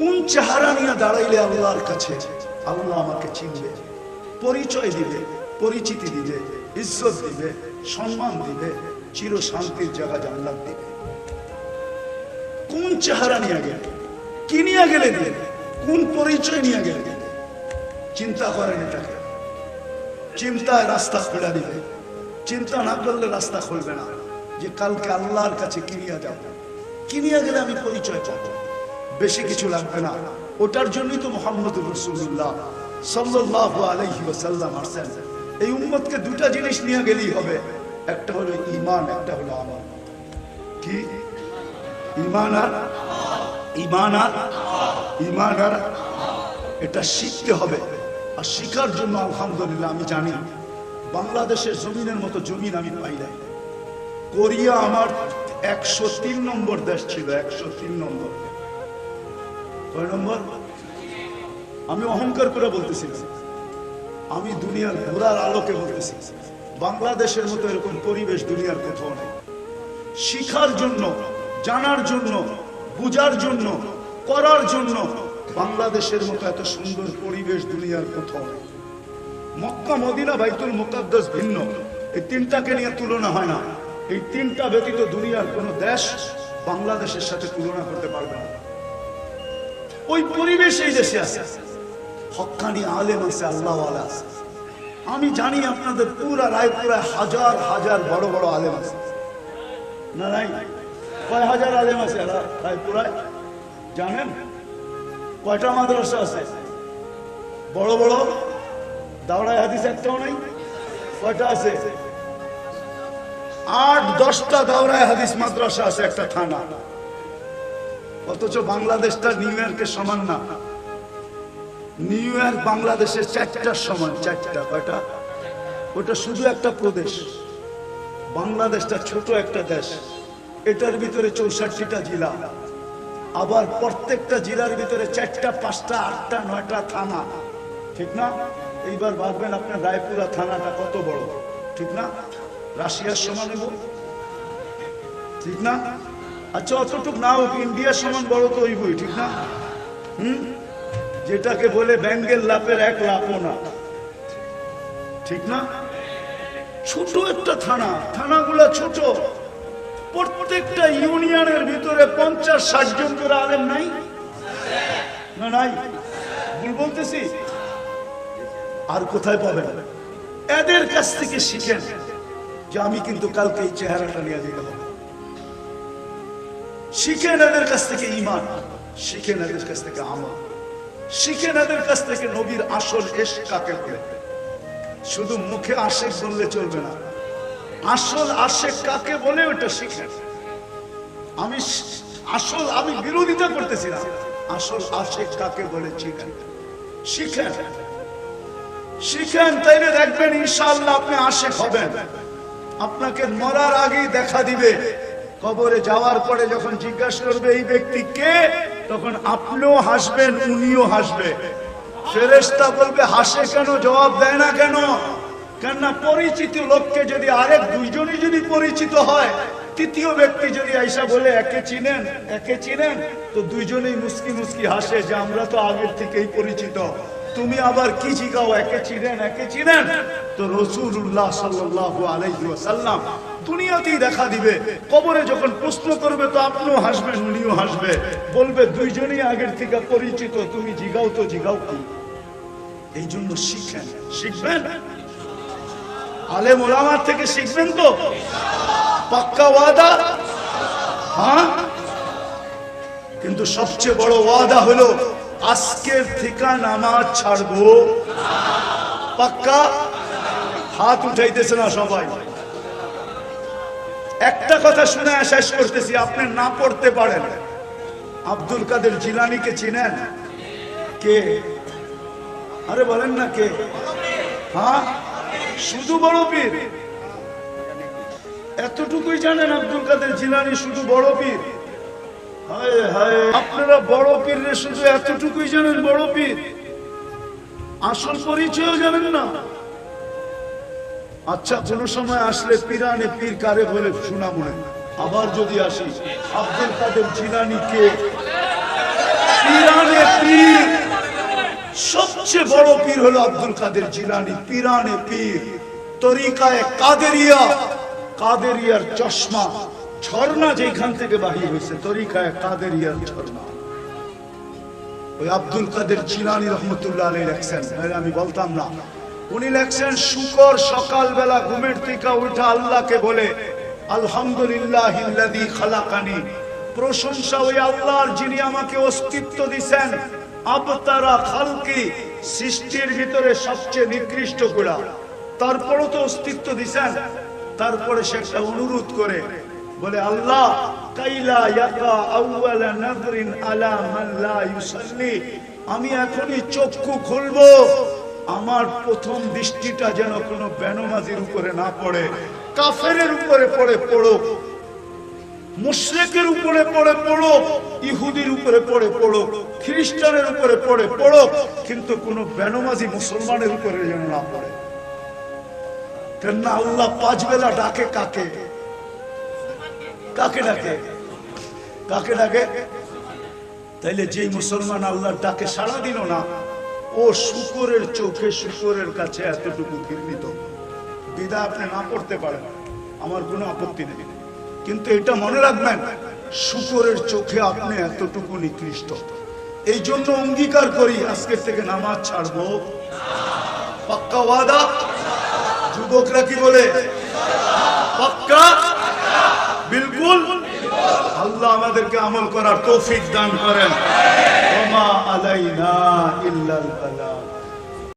কোন চেহারা নিয়ে দাঁড়াইলে আল্লাহর কাছে আল্লাহ আমাকে চিনবে, পরিচয় দিবে, পরিচিতি দিবে, ইজ্জত দিবে, সম্মান দিবে, চির শান্তির জায়গা জান্নাত দিবে? কোন চেহারা নিয়ে গেলে, কি নিয়ে গেলে দিবে, কোন পরিচয় নিয়ে গেলে দিবে? চিন্তা করেন এটাকে। চিন্তায় রাস্তা খুলে দিবে, চিন্তা না করলে রাস্তা খুলবে না যে কালকে আল্লাহর কাছে কি নিয়ে যাব, কি নিয়ে গেলে আমি পরিচয় পাবো। বেশি কিছু লাগবে না, ওটার জন্যই তো মুহাম্মদুর রাসূলুল্লাহ সাল্লাল্লাহু আলাইহি ওয়াসাল্লাম আসেন। এই উম্মতকে দুটা জিনিস নিয়ে গেলেই হবে, একটা হলো ঈমান, একটা হলো আমল। কি? ঈমান আর ঈমান আর ঈমান আর এটা শিখতে হবে। আর শিখার জন্য আলহামদুলিল্লাহ আমি জানি বাংলাদেশের জমিনের মতো জমিন আমি পাই নাই। কোরিয়া আমার 103 নম্বর দেশ ছিল, 103 নম্বর। কয় নম্বর? আমি অহংকার করে বলতেছি না, আমি দুনিয়ার ঘোরার আলোকে বলতেছি। বাংলাদেশের মতো এরকম পরিবেশ দুনিয়ার কোথাও নেই। শিখার জন্য, জানার জন্য, বুঝার জন্য, করার জন্য বাংলাদেশের মতো এত সুন্দর পরিবেশ দুনিয়ার কোথাও নেই। মক্কা, মদিনা, বাইতুল মুকাদ্দাস ভিন্ন, এই তিনটাকে নিয়ে তুলনা হয় না। এই তিনটা ব্যতীত দুনিয়ার কোন দেশ বাংলাদেশের সাথে তুলনা করতে পারবে না। ওই পরিবেশ এই দেশে আছে, হক্কানি আলেম আছে, আল্লাহওয়ালা আছে। আমি জানি আপনাদের পুরা রায়পুরায় হাজার হাজার বড় বড় আলেম আছে না? নাই? কয় হাজার আলেম আছে রায়পুরায় জানেন? কয়টা মাদ্রাসা আছে বড় বড়? দাওরায়ে হাদিস একটাও নাই। কয়টা আছে? 8-10টা দাওরায়ে হাদিস মাদ্রাসা আছে, একটা থানা। অথচ বাংলাদেশটা নিউ ইয়র্কের সমান না। নিউ ইয়র্ক বাংলাদেশের 4টার সমান। 4টা? কয়টা? ওটা শুধু একটা প্রদেশ। বাংলাদেশটা ছোট একটা দেশ, এটার ভিতরে 64টা জেলা, আবার প্রত্যেকটা জেলার ভিতরে 4টা, 5টা, 8টা, 9টা থানা। ঠিক না? এইবার ভাববেন আপনার রায়পুরা থানাটা কত বড়, ঠিক না? রাশিয়ার সমান হইব, ঠিক না? আচ্ছা অতটুক না হোক, ইন্ডিয়ার সমান বড় তো হইবই, ঠিক না? যেটাকে বলে ব্যাঙ্গের লাপের 1 লাপও না, ঠিক না? ছোট একটা থানা, থানাগুলো ছোট। প্রত্যেকটা ইউনিয়নের ভিতরে 50-60 জন করে আলেম নাই না? নাই? ভুল বলতেছি? আর কোথায় পাবেন? এদের কাছ থেকে শিখেন যে আমি কিন্তু কালকে এই চেহারাটা নিয়ে যেতে হবে। শিখেন এদের কাছ থেকে ঈমান, শিখেন এদের কাছ থেকে আমল, শিখেন এদের কাছ থেকে নবীর আসল ইশক কাকে বলে। শুধু মুখে আশিক বললে চলবে না, আসল আশিক কাকে বলে ওটা শিখেন। আমি বিরোধিতা করতেছি না, আসল আশিক কাকে বলে শিখেন, শিখেন, শিখেন। তাইলে দেখবেন ইনশাআল্লাহ আপনি আশিক হবেন। আপনাকে মরার আগেই দেখা দিবে, কবরে যাওয়ার পরে যখন জিজ্ঞাসা করবে এই ব্যক্তি কে, তখন আপনিও হাসবেন, উনিও হাসবে। ফেরেশতা বলবে হাসে কেন, জবাব দেয় না কেন? কেননা পরিচিত লোককে যদি আরেক দুইজনই যদি পরিচিত হয়, তৃতীয় ব্যক্তি যদি আইসা বলে একে চিনেন, একে চিনেন, তো দুইজনেই মুস্কি মুস্কি হাসে যে আমরা তো আগের থেকেই পরিচিত। তুমি আবার কি জিগাও একে চিনেন, একে চিনেন? তো রাসূলুল্লাহ সাল্লাল্লাহু আলাইহি ওয়াসাল্লাম দুনিয়াতেই দেখা দিবে। কবরে যখন প্রশ্ন করবে তো আপনিও হাসবেন, উনিও হাসবে, বলবে দুইজনই আগের থেকে পরিচিত, তুমি জিগাও তো জিগাও কি? এই জন্য শিখেন, শিখবেন, আলেম ওলামার থেকে শিখবেন তো? পাক্কা ওয়াদা? হ্যাঁ। কিন্তু সবচেয়ে বড় ওয়াদা হলো আজকের থেকে নামাজ ছাড়বো। পাক্কা? হাত উঠাইতেছে না সবাই। একটা কথা শুনে শেষ করতেছি, আপনি না পড়তে পারেন। আব্দুল কাদের জিলানীকে চিনেন? কে? আরে বলেন না কে? হ্যাঁ, শুধু বড় পীর? এতটুকুই জানেন আব্দুল কাদের জিলানী শুধু বড় পীর? হায় হায়, আপনারা বড় পীর রে শুধু এতটুকুই জানেন, বড় পীর, আসল পরিচয় জানেন না। আচ্ছা, কোন সময় আসলে পীরানে পীর কারে বলে শোনা মনে। আবার যদি আসি, আব্দুল কাদের জিলানী কে? পীরানে সবচেয়ে বড় পীর হলো আব্দুল কাদের জিলানী, পীরানে পীর, তরিকায়ে কাদেরিয়া, কাদেরিয়ার চশমা, ঝর্ণা যেখান থেকে বাহির হয়েছে তরিকায়ে কাদেরিয়ার ঝর্ণা। ওই আব্দুল কাদের জিলানী রহমতুল্লাহ আলাইহি লেখছেন, আমি বলতাম না, উনি লেখছেন শুকর সকালবেলা ঘুমের থেকে উঠা আল্লাহকে বলে আলহামদুলিল্লাহিল্লাযী খালাকানি, প্রশংসা ওই আল্লাহর যিনি আমাকে অস্তিত্ব দিবেন, আবতারা খালকি, সৃষ্টির ভিতরে সবচেয়ে নিকৃষ্ট গুলা, তারপরও তো অস্তিত্ব দিবেন। তারপরে সে একটা অনুরোধ করে বলে আল্লাহ কাইলা ইয়াকা আউয়ালা নাযরিন আলা মান লা ইউসাল্লি, আমি এখনই চক্ষু খুলবো, আমার প্রথম দৃষ্টিটা যেন কোনো বেনমাজির উপরে না পড়ে, কাফেরের উপরে পড়ে পড়ুক, মুশরিকের উপরে পড়ে পড়ুক, ইহুদির উপরে পড়ে পড়ুক, খ্রিস্টানের উপরে পড়ে পড়ুক, কিন্তু কোনো বেনমাজি মুসলমানের উপরে যেন না পড়ে। কেননা আল্লাহ পাঁচ বেলা ডাকে কাকে? কাকে ডাকে? কাকে ডাকে? তাইলে যেই মুসলমান আল্লাহর ডাকে সাড়া দিল না, ও শুকরের চোখে শুকরের কাছে এতটুকু ঘৃণিত। বিদায় আপনি না পড়তে পারেন, আমার কোনো আপত্তি নেই, কিন্তু এটা মনে রাখবেন শুকরের চোখে আপনি এতটুকু নিকৃষ্ট। এই জন্য অঙ্গীকার করি আজকের থেকে নামাজ ছাড়বো, পাক্কা ওয়াদা। যুবকরা কি বলে? পাক্কা, বিলকুল। আল্লাহ আমাদেরকে আমল করার তৌফিক দান করেন। ওমা আলাইনা ইল্লাল বালাগ।